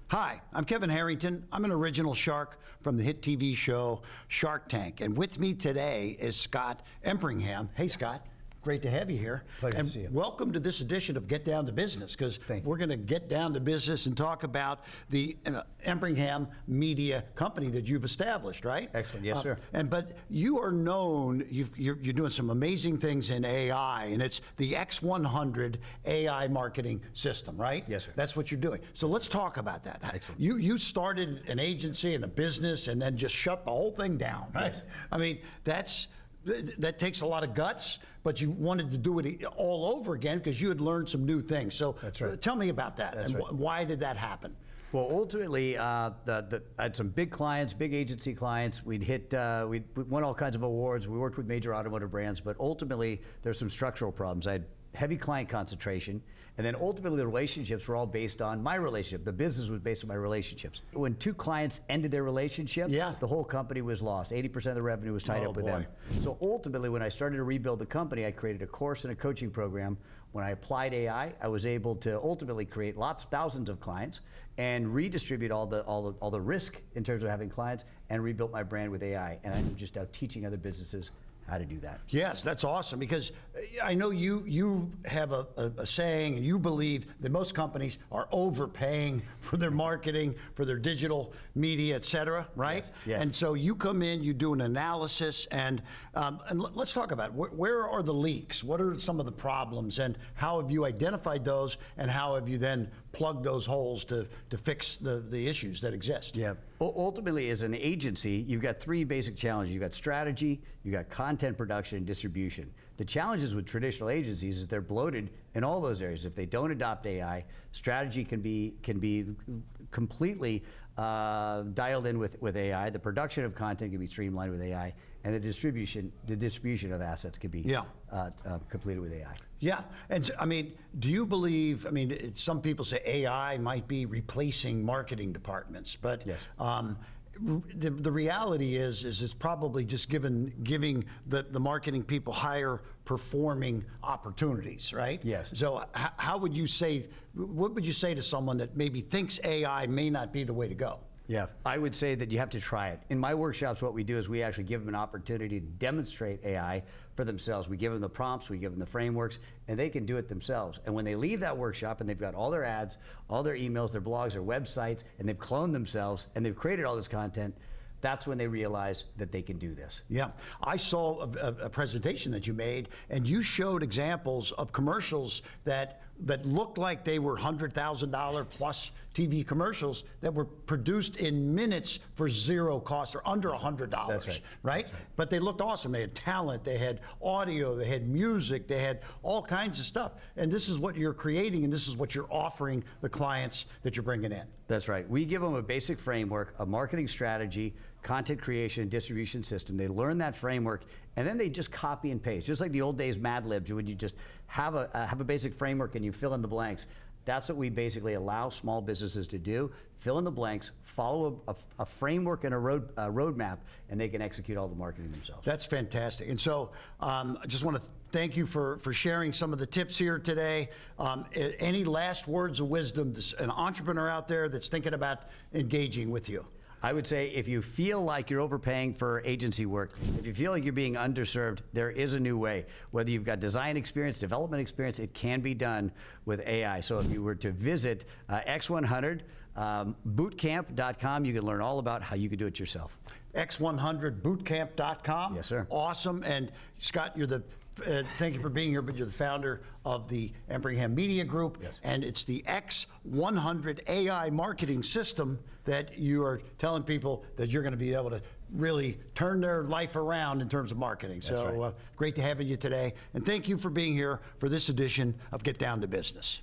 Hi, I'm Kevin Harrington. I'm an original shark from the hit TV show Shark Tank. And with me today is Scott Empringham. Hey, Scott. Great to have you here. Pleasure to see you. Welcome to this edition of Get Down to Business, because we're going to get down to business and talk about the Empringham Media Company that you've established, right? Excellent. Yes, sir. But you are known, you're doing some amazing things in AI, and it's the X100 AI marketing system, right? Yes, sir. That's what you're doing. So let's talk about that. Excellent. You started an agency and a business and then just shut the whole thing down, right? Yes. I mean, that takes a lot of guts, but you wanted to do it all over again because you had learned some new things. So that's right. Tell me about that. That's and right. Why did that happen? Well, ultimately, I had some big clients, big agency clients. We won all kinds of awards. We worked with major automotive brands, but ultimately, there's some structural problems. I had heavy client concentration, and then ultimately the relationships were all based on my relationship. The business was based on my relationships. When two clients ended their relationship, the whole company was lost. 80% of the revenue was tied up with them. So ultimately, when I started to rebuild the company, I created a course and a coaching program. When I applied AI, I was able to ultimately create thousands of clients and redistribute all the risk in terms of having clients, and rebuilt my brand with AI. And I'm just out teaching other businesses how to do that. Yes, that's awesome, because I know you have a saying, and you believe that most companies are overpaying for their marketing, for their digital media, et cetera, right? Yes. Yes. And so you come in, you do an analysis, and let's talk about it. Where are the leaks? What are some of the problems, and how have you identified those, and how have you then plugged those holes to fix the issues that exist? Yeah. Ultimately, as an agency, you've got three basic challenges. You've got strategy, you've got content production, and distribution. The challenges with traditional agencies is they're bloated in all those areas. If they don't adopt AI, strategy can be completely dialed in with AI. The production of content can be streamlined with AI, and the distribution of assets can be completed with AI. Yeah, and so, I mean, do you believe, I mean, some people say AI might be replacing marketing departments, but yes. The reality is it's probably just giving the marketing people higher performing opportunities, right? Yes. So how would you say, what would you say to someone that maybe thinks AI may not be the way to go? Yeah, I would say that you have to try it. In my workshops, what we do is we actually give them an opportunity to demonstrate AI for themselves. We give them the prompts, we give them the frameworks, and they can do it themselves. And when they leave that workshop and they've got all their ads, all their emails, their blogs, their websites, and they've cloned themselves, and they've created all this content, that's when they realize that they can do this. Yeah, I saw a presentation that you made, and you showed examples of commercials that looked like they were $100,000 plus TV commercials that were produced in minutes for zero cost, or under $100. That's right. Right? That's right. But they looked awesome. They had talent, they had audio, they had music, they had all kinds of stuff. And this is what you're creating, and this is what you're offering the clients that you're bringing in. That's right. We give them a basic framework, a marketing strategy, content creation, and distribution system. They learn that framework, and then they just copy and paste. Just like the old days Mad Libs, when you just have a basic framework and you fill in the blanks. That's what we basically allow small businesses to do. Fill in the blanks, follow a framework and a roadmap, and they can execute all the marketing themselves. That's fantastic. And so I just want to thank you for sharing some of the tips here today. Any last words of wisdom to an entrepreneur out there that's thinking about engaging with you? I would say if you feel like you're overpaying for agency work, if you feel like you're being underserved, there is a new way. Whether you've got design experience, development experience, it can be done with AI. So if you were to visit X100 bootcamp.com, you can learn all about how you can do it yourself. X100bootcamp.com. Yes, sir. Awesome. And Scott, you're thank you for being here, but you're the founder of the Empringham Media Group. Yes. And it's the X100 AI marketing system that you are telling people that you're going to be able to really turn their life around in terms of marketing. That's so right. Great to have you today. And thank you for being here for this edition of Get Down to Business.